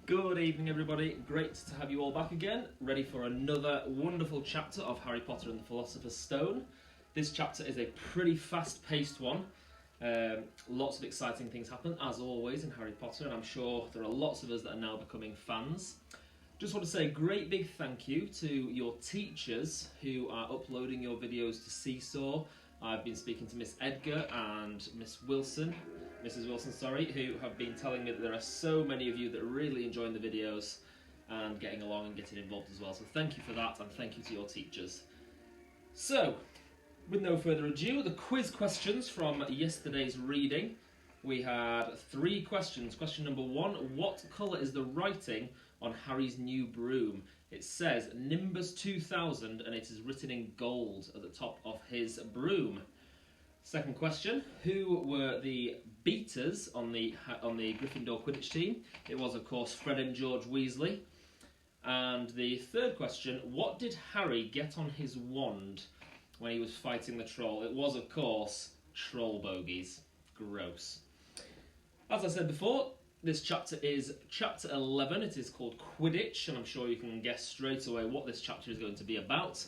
Good evening everybody, great to have you all back again, ready for another wonderful chapter of Harry Potter and the Philosopher's Stone. This chapter is a pretty fast-paced one, lots of exciting things happen as always in Harry Potter, and I'm sure there are lots of us that are now becoming fans. Just want to say a great big thank you to your teachers who are uploading your videos to Seesaw. I've been speaking to Miss Edgar and Mrs. Wilson, who have been telling me that there are so many of you that are really enjoying the videos and getting along and getting involved as well. So thank you for that, and thank you to your teachers. So, with no further ado, the quiz questions from yesterday's reading. We had 3 questions. Question number 1, what colour is the writing on Harry's new broom? It says Nimbus 2000 and it is written in gold at the top of his broom. Second question, who were the beaters on the Gryffindor Quidditch team? It was, of course, Fred and George Weasley. And the third question, what did Harry get on his wand when he was fighting the troll? It was, of course, troll bogies. Gross. As I said before, this chapter is chapter 11. It is called Quidditch, and I'm sure you can guess straight away what this chapter is going to be about.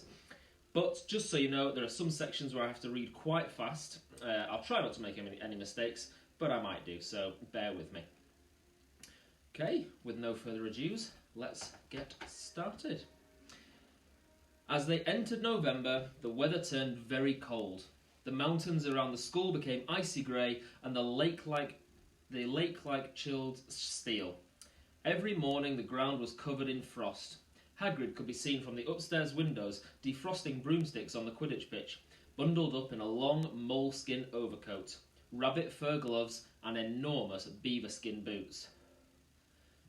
But just so you know, there are some sections where I have to read quite fast. I'll try not to make any mistakes, but I might do, so bear with me. Okay, with no further ado, let's get started. As they entered November, the weather turned very cold. The mountains around the school became icy grey, and the lake-like chilled steel. Every morning the ground was covered in frost. Hagrid could be seen from the upstairs windows defrosting broomsticks on the Quidditch pitch, bundled up in a long moleskin overcoat, rabbit fur gloves and enormous beaver skin boots.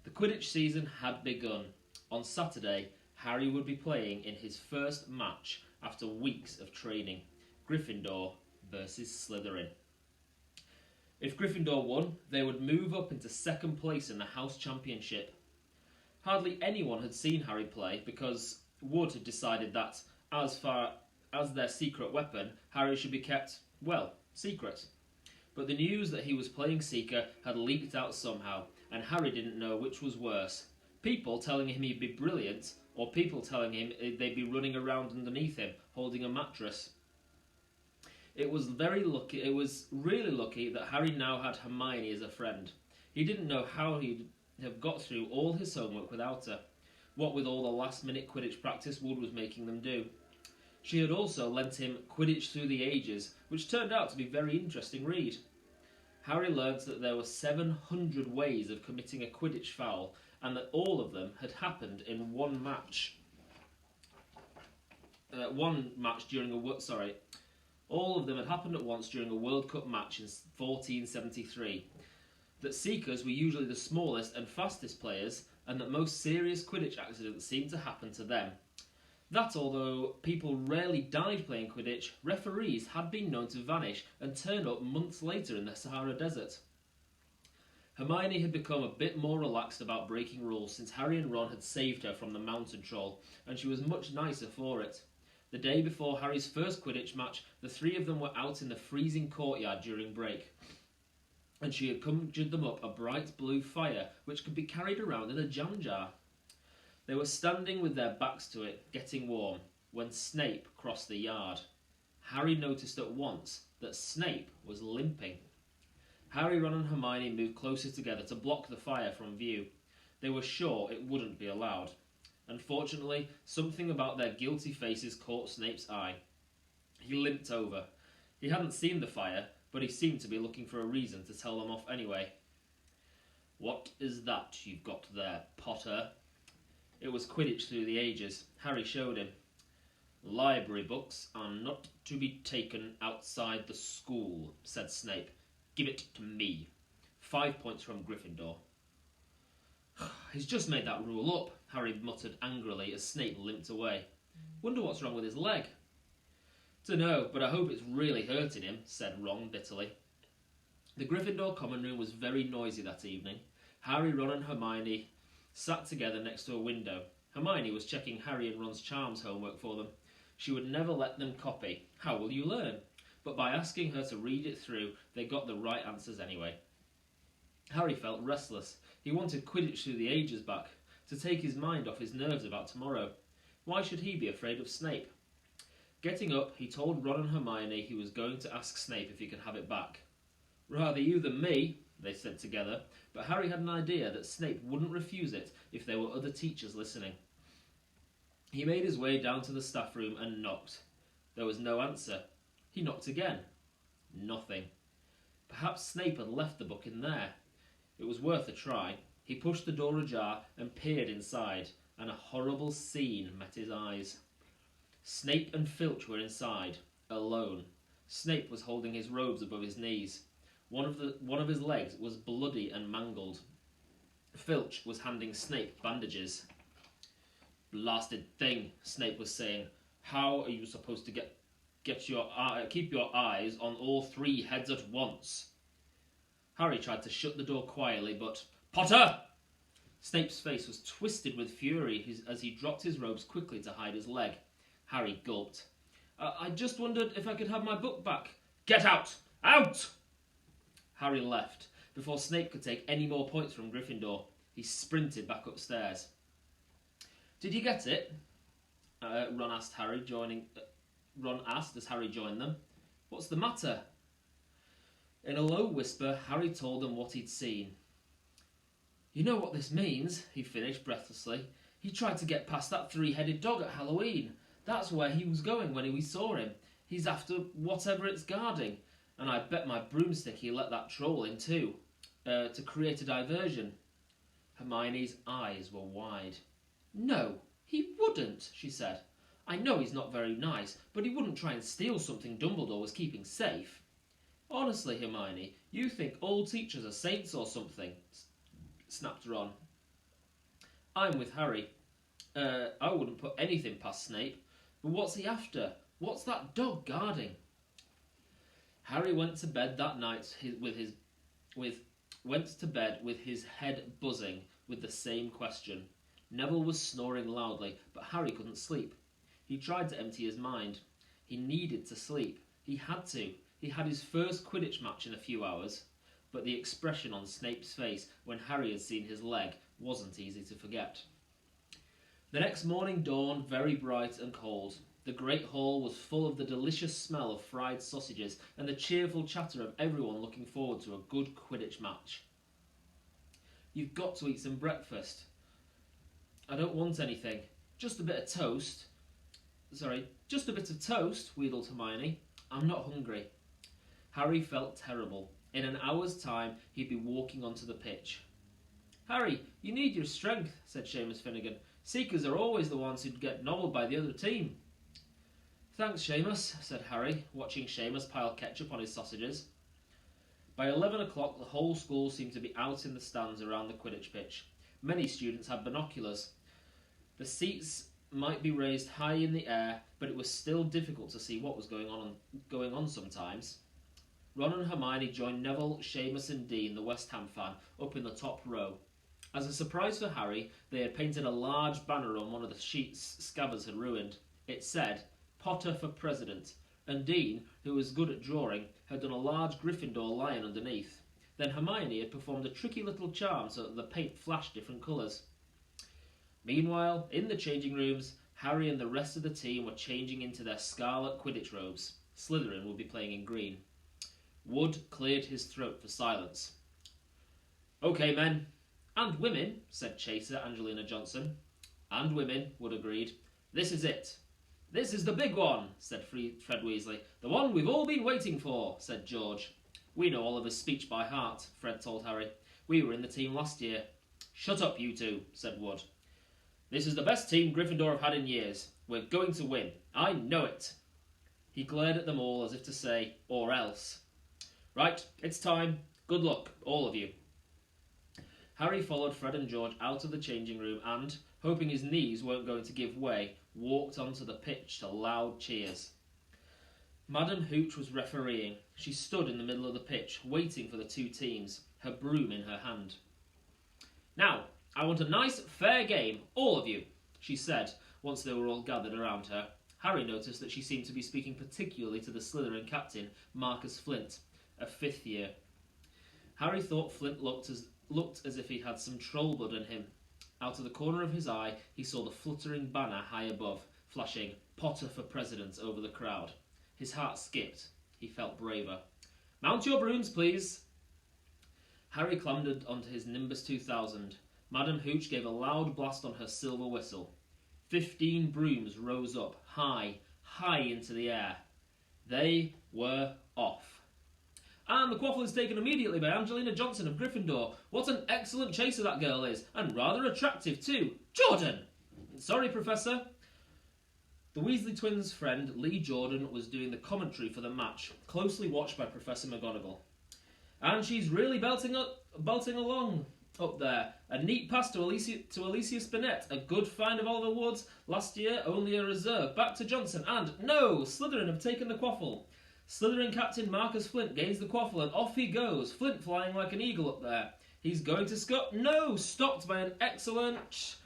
The Quidditch season had begun. On Saturday, Harry would be playing in his first match after weeks of training, Gryffindor versus Slytherin. If Gryffindor won, they would move up into second place in the House Championship. Hardly anyone had seen Harry play because Wood had decided that, as far as their secret weapon, Harry should be kept, well, secret. But the news that he was playing Seeker had leaked out somehow, and Harry didn't know which was worse. People telling him he'd be brilliant, or people telling him they'd be running around underneath him, holding a mattress. It was really lucky that Harry now had Hermione as a friend. He didn't know how he'd have got through all his homework without her, what with all the last-minute Quidditch practice Wood was making them do. She had also lent him Quidditch Through the Ages, which turned out to be a very interesting read. Harry learnt that there were 700 ways of committing a Quidditch foul, and that all of them had happened in one match. All of them had happened at once during a World Cup match in 1473. That Seekers were usually the smallest and fastest players, and that most serious Quidditch accidents seemed to happen to them. That although people rarely died playing Quidditch, referees had been known to vanish and turn up months later in the Sahara Desert. Hermione had become a bit more relaxed about breaking rules since Harry and Ron had saved her from the mountain troll, and she was much nicer for it. The day before Harry's first Quidditch match, the 3 of them were out in the freezing courtyard during break, and she had conjured them up a bright blue fire which could be carried around in a jam jar. They were standing with their backs to it, getting warm, when Snape crossed the yard. Harry noticed at once that Snape was limping. Harry, Ron and Hermione moved closer together to block the fire from view. They were sure it wouldn't be allowed. Unfortunately, something about their guilty faces caught Snape's eye. He limped over. He hadn't seen the fire, but he seemed to be looking for a reason to tell them off anyway. "What is that you've got there, Potter?" It was Quidditch Through the Ages. Harry showed him. "Library books are not to be taken outside the school," said Snape. "Give it to me. 5 points from Gryffindor." "He's just made that rule up," Harry muttered angrily as Snape limped away. "Wonder what's wrong with his leg." "Dunno, but I hope it's really hurting him," said Ron bitterly. The Gryffindor common room was very noisy that evening. Harry, Ron and Hermione sat together next to a window. Hermione was checking Harry and Ron's charms homework for them. She would never let them copy. How will you learn? But by asking her to read it through, they got the right answers anyway. Harry felt restless. He wanted Quidditch through the ages back, to take his mind off his nerves about tomorrow. Why should he be afraid of Snape? Getting up, he told Ron and Hermione he was going to ask Snape if he could have it back. Rather you than me, they said together, but Harry had an idea that Snape wouldn't refuse it if there were other teachers listening. He made his way down to the staff room and knocked. There was no answer. He knocked again. Nothing. Perhaps Snape had left the book in there. It was worth a try. He pushed the door ajar and peered inside, and a horrible scene met his eyes. Snape and Filch were inside, alone. Snape was holding his robes above his knees. One of his legs was bloody and mangled. Filch was handing Snape bandages. "Blasted thing," Snape was saying. "How are you supposed to keep your eyes on all three heads at once?" Harry tried to shut the door quietly, but... "Potter!" Snape's face was twisted with fury as he dropped his robes quickly to hide his leg. Harry gulped. I just wondered if I could have my book back." "Get out! Out!" Harry left. Before Snape could take any more points from Gryffindor, he sprinted back upstairs. "Did you get it?" Ron asked as Harry joined them. "What's the matter?" In a low whisper, Harry told them what he'd seen. "You know what this means," he finished breathlessly. "He tried to get past that three-headed dog at Halloween. That's where he was going when we saw him. He's after whatever it's guarding. And I bet my broomstick he let that troll in too, to create a diversion." Hermione's eyes were wide. "No, he wouldn't," she said. "I know he's not very nice, but he wouldn't try and steal something Dumbledore was keeping safe." "Honestly, Hermione, you think all teachers are saints or something," snapped Ron. "I'm with Harry. I wouldn't put anything past Snape. But what's he after? What's that dog guarding?" Harry went to bed that night with his head buzzing with the same question. Neville was snoring loudly, but Harry couldn't sleep. He tried to empty his mind. He needed to sleep. He had to. He had his first Quidditch match in a few hours, but the expression on Snape's face when Harry had seen his leg wasn't easy to forget. The next morning dawned very bright and cold. The great hall was full of the delicious smell of fried sausages and the cheerful chatter of everyone looking forward to a good Quidditch match. "You've got to eat some breakfast." "I don't want anything. Just a bit of toast." "Just a bit of toast," wheedled Hermione. "I'm not hungry." Harry felt terrible. In an hour's time, he'd be walking onto the pitch. "Harry, you need your strength," said Seamus Finnegan. "Seekers are always the ones who'd get nobbled by the other team." "Thanks, Seamus," said Harry, watching Seamus pile ketchup on his sausages. By 11 o'clock, the whole school seemed to be out in the stands around the Quidditch pitch. Many students had binoculars. The seats might be raised high in the air, but it was still difficult to see what was going on sometimes. Ron and Hermione joined Neville, Seamus and Dean, the West Ham fan, up in the top row. As a surprise for Harry, they had painted a large banner on one of the sheets Scabbers had ruined. It said, "Potter for President," and Dean, who was good at drawing, had done a large Gryffindor lion underneath. Then Hermione had performed a tricky little charm so that the paint flashed different colours. Meanwhile, in the changing rooms, Harry and the rest of the team were changing into their scarlet Quidditch robes. Slytherin would be playing in green. Wood cleared his throat for silence. "OK, men." "And women," said Chaser Angelina Johnson. "And women," Wood agreed. "This is it." "This is the big one," said Fred Weasley. "The one we've all been waiting for," said George. "We know Oliver's speech by heart," Fred told Harry. "We were in the team last year." "Shut up, you two," said Wood. "This is the best team Gryffindor have had in years. We're going to win. I know it." He glared at them all as if to say, "Or else." "Right, it's time. Good luck, all of you." Harry followed Fred and George out of the changing room and, hoping his knees weren't going to give way, walked onto the pitch to loud cheers. Madam Hooch was refereeing. She stood in the middle of the pitch, waiting for the two teams, her broom in her hand. "Now, I want a nice, fair game, all of you," she said, once they were all gathered around her. Harry noticed that she seemed to be speaking particularly to the Slytherin captain, Marcus Flint, a fifth year. Harry thought Flint looked looked as if he had some troll blood in him. Out of the corner of his eye, he saw the fluttering banner high above, flashing "Potter for President" over the crowd. His heart skipped. He felt braver. "Mount your brooms, please." Harry clambered onto his Nimbus 2000. Madame Hooch gave a loud blast on her silver whistle. 15 brooms rose up, high, high into the air. They were off. And the quaffle is taken immediately by Angelina Johnson of Gryffindor. What an excellent chaser that girl is, and rather attractive too. Jordan! Sorry, Professor. The Weasley twins' friend, Lee Jordan, was doing the commentary for the match, closely watched by Professor McGonagall. And she's really belting along up there. A neat pass to Alicia Spinett, a good find of Oliver Woods. Last year, only a reserve. Back to Johnson, and no! Slytherin have taken the quaffle. Slytherin captain Marcus Flint gains the quaffle, and off he goes. Flint flying like an eagle up there. He's going to score. No! Stopped by an excellent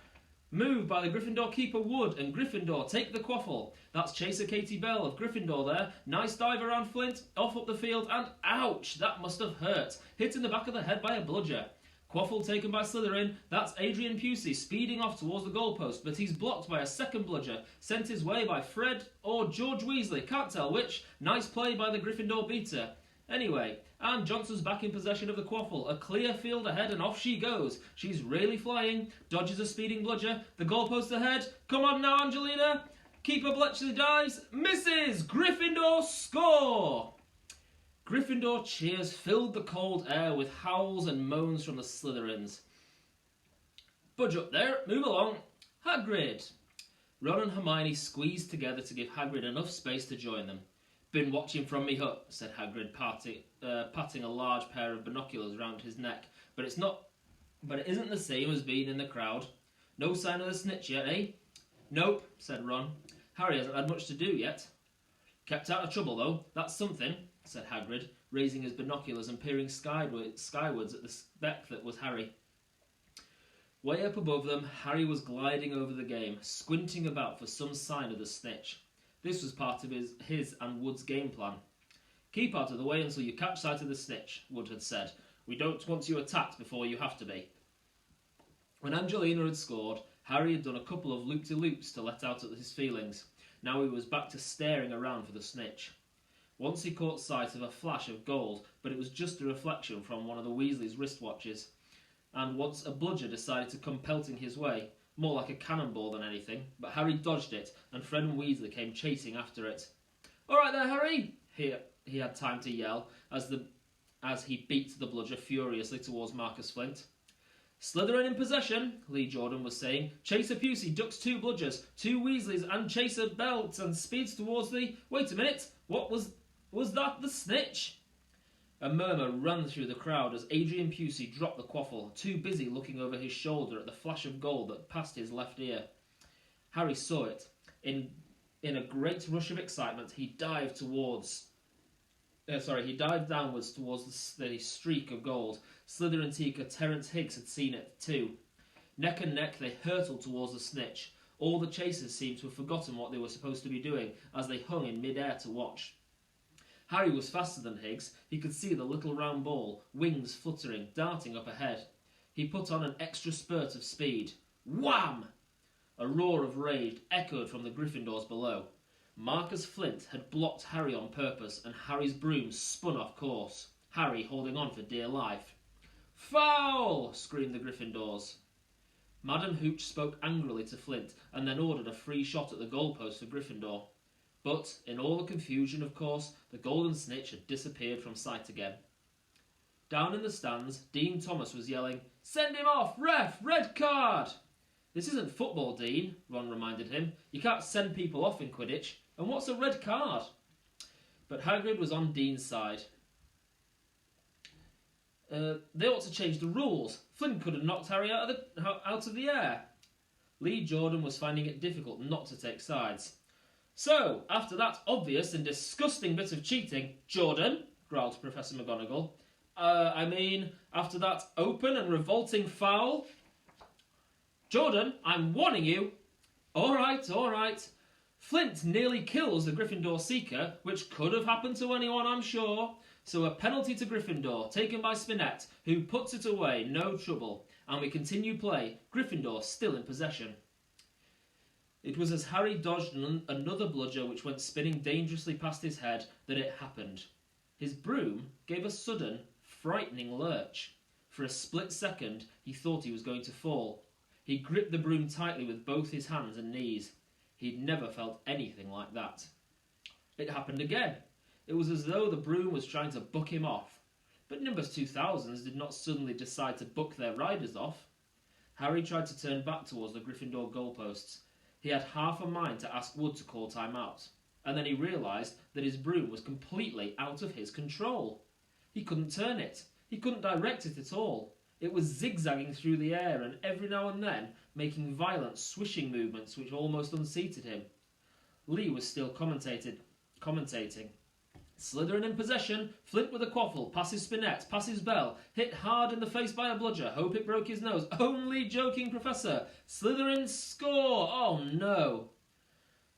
move by the Gryffindor keeper Wood, and Gryffindor take the quaffle. That's Chaser Katie Bell of Gryffindor there. Nice dive around Flint, off up the field, and ouch! That must have hurt. Hit in the back of the head by a bludger. Quaffle taken by Slytherin. That's Adrian Pusey speeding off towards the goalpost, but he's blocked by a second bludger, sent his way by Fred or George Weasley, can't tell which. Nice play by the Gryffindor beater. Anyway, and Johnson's back in possession of the quaffle. A clear field ahead, and off she goes. She's really flying, dodges a speeding bludger, the goalpost ahead. Come on now, Angelina. Keeper Bletchley dives, misses. Gryffindor score! Gryffindor cheers filled the cold air with howls and moans from the Slytherins. Budge up there, move along. Hagrid! Ron and Hermione squeezed together to give Hagrid enough space to join them. "Been watching from me hut," said Hagrid, patting a large pair of binoculars round his neck. But it isn't the same as being in the crowd. "No sign of the snitch yet, eh?" "Nope," said Ron. "Harry hasn't had much to do yet." "Kept out of trouble, though. That's something," said Hagrid, raising his binoculars and peering skywards at the speck that was Harry. Way up above them, Harry was gliding over the game, squinting about for some sign of the snitch. This was part of his and Wood's game plan. "Keep out of the way until you catch sight of the snitch," Wood had said. "We don't want you attacked before you have to be." When Angelina had scored, Harry had done a couple of loop-de-loops to let out his feelings. Now he was back to staring around for the snitch. Once he caught sight of a flash of gold, but it was just a reflection from one of the Weasleys' wristwatches. And once a bludger decided to come pelting his way, more like a cannonball than anything, but Harry dodged it, and Fred and Weasley came chasing after it. "All right there, Harry!" he had time to yell, as he beat the bludger furiously towards Marcus Flint. "Slytherin in possession," Lee Jordan was saying. "Chaser Pusey ducks 2 bludgers, 2 Weasleys, and Chaser belts and speeds towards the... Wait a minute! What was that the snitch?" A murmur ran through the crowd as Adrian Pusey dropped the quaffle, too busy looking over his shoulder at the flash of gold that passed his left ear. Harry saw it. In a great rush of excitement, he dived downwards towards the streak of gold. Slytherin Teaker Terence Higgs had seen it too. Neck and neck, they hurtled towards the snitch. All the chasers seemed to have forgotten what they were supposed to be doing as they hung in mid-air to watch. Harry was faster than Higgs. He could see the little round ball, wings fluttering, darting up ahead. He put on an extra spurt of speed. Wham! A roar of rage echoed from the Gryffindors below. Marcus Flint had blocked Harry on purpose, and Harry's broom spun off course, Harry holding on for dear life. "Foul!" screamed the Gryffindors. Madame Hooch spoke angrily to Flint, and then ordered a free shot at the goalpost for Gryffindor. But, in all the confusion, of course, the golden snitch had disappeared from sight again. Down in the stands, Dean Thomas was yelling, "Send him off! Ref! Red card!" "This isn't football, Dean," Ron reminded him. "You can't send people off in Quidditch. And what's a red card?" But Hagrid was on Dean's side. They ought to change the rules. Flint could have knocked Harry out of the air. Lee Jordan was finding it difficult not to take sides. "So, after that obvious and disgusting bit of cheating, Jordan," growled Professor McGonagall, after that open and revolting foul... "Jordan, I'm warning you." All right. Flint nearly kills the Gryffindor Seeker, which could have happened to anyone, I'm sure. So a penalty to Gryffindor, taken by Spinette, who puts it away, no trouble. And we continue play, Gryffindor still in possession. It was as Harry dodged another bludger which went spinning dangerously past his head that it happened. His broom gave a sudden, frightening lurch. For a split second, he thought he was going to fall. He gripped the broom tightly with both his hands and knees. He'd never felt anything like that. It happened again. It was as though the broom was trying to buck him off. But Nimbus 2000s did not suddenly decide to buck their riders off. Harry tried to turn back towards the Gryffindor goalposts. He had half a mind to ask Wood to call time out, and then he realised that his broom was completely out of his control. He couldn't turn it. He couldn't direct it at all. It was zigzagging through the air and every now and then making violent swishing movements which almost unseated him. Lee was still commentating. Slytherin in possession, Flint with a quaffle, passes Spinette, passes Bell, hit hard in the face by a bludger, hope it broke his nose, only joking Professor, Slytherin score, oh no.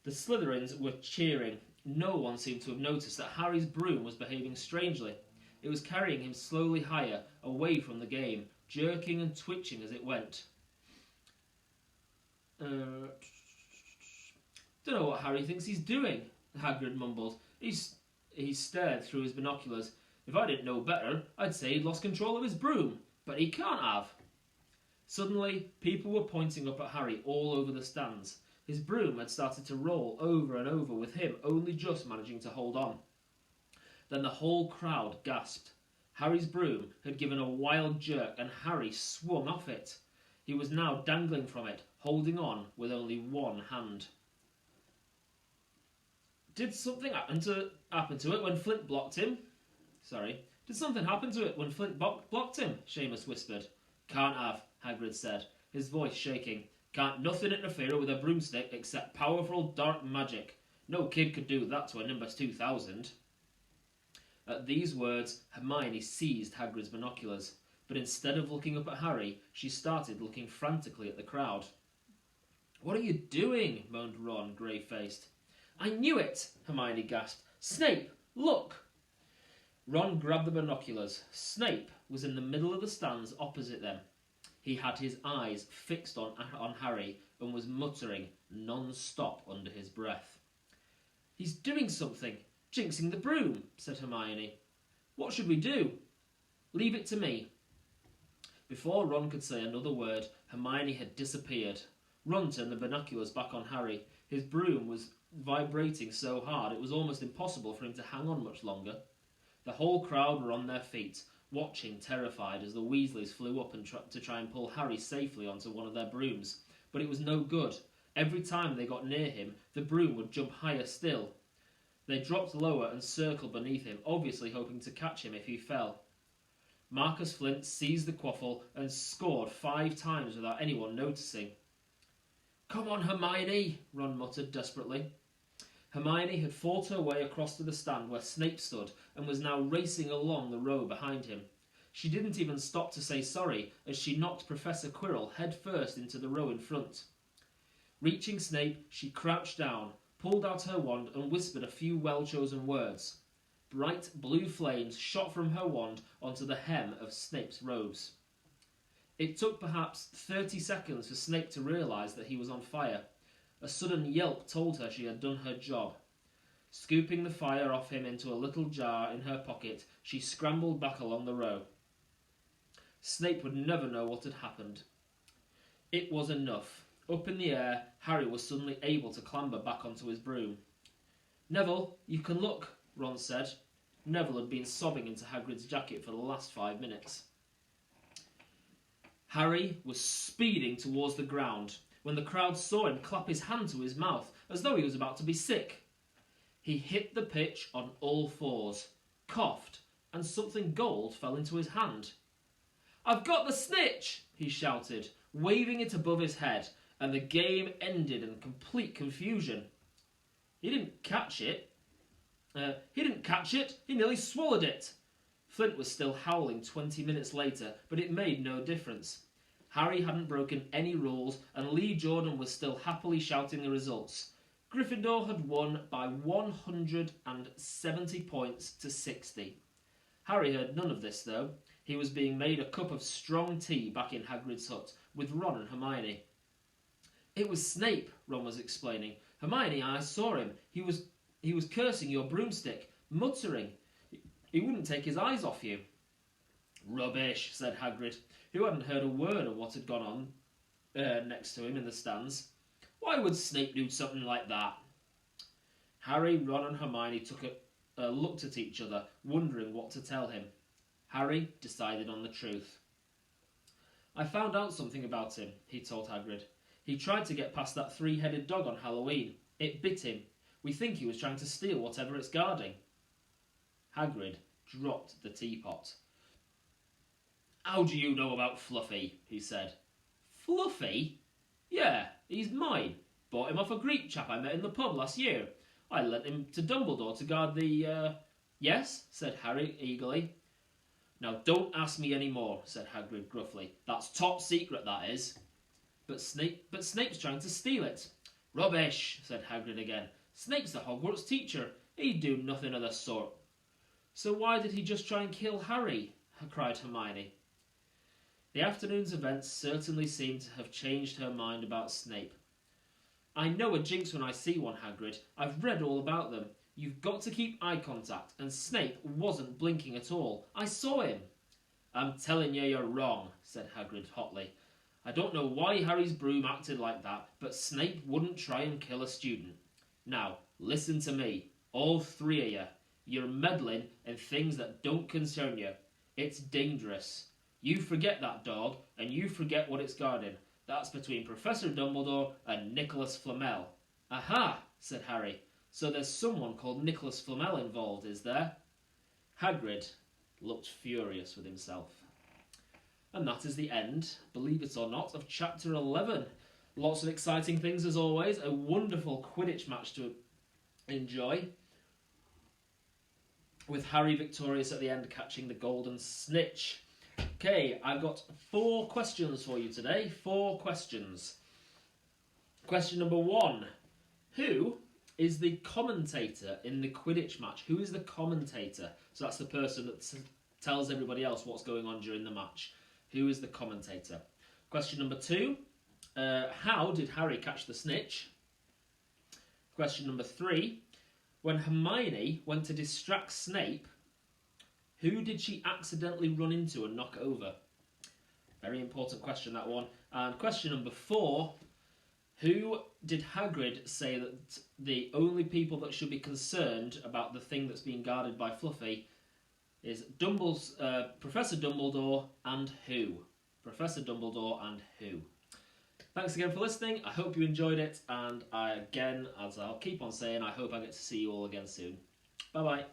The Slytherins were cheering. No one seemed to have noticed that Harry's broom was behaving strangely. It was carrying him slowly higher, away from the game, jerking and twitching as it went. Don't know what Harry thinks he's doing, Hagrid mumbled. He stared through his binoculars. If I didn't know better, I'd say he'd lost control of his broom, but he can't have. Suddenly, people were pointing up at Harry all over the stands. His broom had started to roll over and over, with him only just managing to hold on. Then the whole crowd gasped. Harry's broom had given a wild jerk and Harry swung off it. He was now dangling from it, holding on with only one hand. Did something happen to it when Flint blocked him? Did something happen to it when Flint blocked him? Seamus whispered. Can't have, Hagrid said, his voice shaking. Can't nothing interfere with a broomstick except powerful dark magic. No kid could do that to a Nimbus 2000. At these words, Hermione seized Hagrid's binoculars, but instead of looking up at Harry, she started looking frantically at the crowd. What are you doing? Moaned Ron, grey-faced. I knew it, Hermione gasped. Snape, look! Ron grabbed the binoculars. Snape was in the middle of the stands opposite them. He had his eyes fixed on Harry and was muttering non-stop under his breath. He's doing something, jinxing the broom, said Hermione. What should we do? Leave it to me. Before Ron could say another word, Hermione had disappeared. Ron turned the binoculars back on Harry. His broom was vibrating so hard it was almost impossible for him to hang on much longer. The whole crowd were on their feet, watching terrified as the Weasleys flew up to try and pull Harry safely onto one of their brooms. But it was no good. Every time they got near him, the broom would jump higher still. They dropped lower and circled beneath him, obviously hoping to catch him if he fell. Marcus Flint seized the quaffle and scored 5 times without anyone noticing. Come on, Hermione, Ron muttered desperately. Hermione had fought her way across to the stand where Snape stood and was now racing along the row behind him. She didn't even stop to say sorry as she knocked Professor Quirrell head first into the row in front. Reaching Snape, she crouched down, pulled out her wand and whispered a few well-chosen words. Bright blue flames shot from her wand onto the hem of Snape's robes. It took perhaps 30 seconds for Snape to realise that he was on fire. A sudden yelp told her she had done her job. Scooping the fire off him into a little jar in her pocket, she scrambled back along the row. Snape would never know what had happened. It was enough. Up in the air, Harry was suddenly able to clamber back onto his broom. Neville, you can look, Ron said. Neville had been sobbing into Hagrid's jacket for the last 5 minutes. Harry was speeding towards the ground when the crowd saw him clap his hand to his mouth as though he was about to be sick. He hit the pitch on all fours, coughed, and something gold fell into his hand. I've got the snitch, he shouted, waving it above his head, and the game ended in complete confusion. He didn't catch it. He nearly swallowed it. Flint was still howling 20 minutes later, but it made no difference. Harry hadn't broken any rules, and Lee Jordan was still happily shouting the results. Gryffindor had won by 170 points to 60. Harry heard none of this, though. He was being made a cup of strong tea back in Hagrid's hut, with Ron and Hermione. "It was Snape," Ron was explaining. "Hermione, I saw him. He was cursing your broomstick, muttering. He wouldn't take his eyes off you." "Rubbish," said Hagrid, who hadn't heard a word of what had gone on next to him in the stands. "Why would Snape do something like that?" Harry, Ron and Hermione looked at each other, wondering what to tell him. Harry decided on the truth. "I found out something about him," he told Hagrid. "He tried to get past that three-headed dog on Halloween. It bit him. We think he was trying to steal whatever it's guarding." Hagrid dropped the teapot. "How do you know about Fluffy?" he said. "Fluffy? Yeah, he's mine. Bought him off a Greek chap I met in the pub last year. I lent him to Dumbledore to guard the, Yes, said Harry eagerly. "Now don't ask me any more," said Hagrid gruffly. "That's top secret, that is." But Snape's trying to steal it." "Rubbish," said Hagrid again. "Snape's the Hogwarts teacher. He'd do nothing of the sort." "So why did he just try and kill Harry?" cried Hermione. The afternoon's events certainly seemed to have changed her mind about Snape. "I know a jinx when I see one, Hagrid. I've read all about them. You've got to keep eye contact, and Snape wasn't blinking at all. I saw him." "I'm telling you you're wrong," said Hagrid hotly. "I don't know why Harry's broom acted like that, but Snape wouldn't try and kill a student. Now, listen to me, all three of you. You're meddling in things that don't concern you. It's dangerous. You forget that dog, and you forget what it's guarding. That's between Professor Dumbledore and Nicholas Flamel." "Aha," said Harry. "So there's someone called Nicholas Flamel involved, is there?" Hagrid looked furious with himself. And that is the end, believe it or not, of Chapter 11. Lots of exciting things as always. A wonderful Quidditch match to enjoy, with Harry victorious at the end, catching the golden snitch. Okay, I've got 4 questions for you today. 4 questions. Question number 1. Who is the commentator in the Quidditch match? Who is the commentator? So that's the person that tells everybody else what's going on during the match. Who is the commentator? Question number 2. How did Harry catch the snitch? Question number 3. When Hermione went to distract Snape, who did she accidentally run into and knock over? Very important question, that one. And question number 4. Who did Hagrid say that the only people that should be concerned about the thing that's being guarded by Fluffy is Professor Dumbledore and who? Professor Dumbledore and who? Thanks again for listening. I hope you enjoyed it. And again, as I'll keep on saying, I hope I get to see you all again soon. Bye-bye.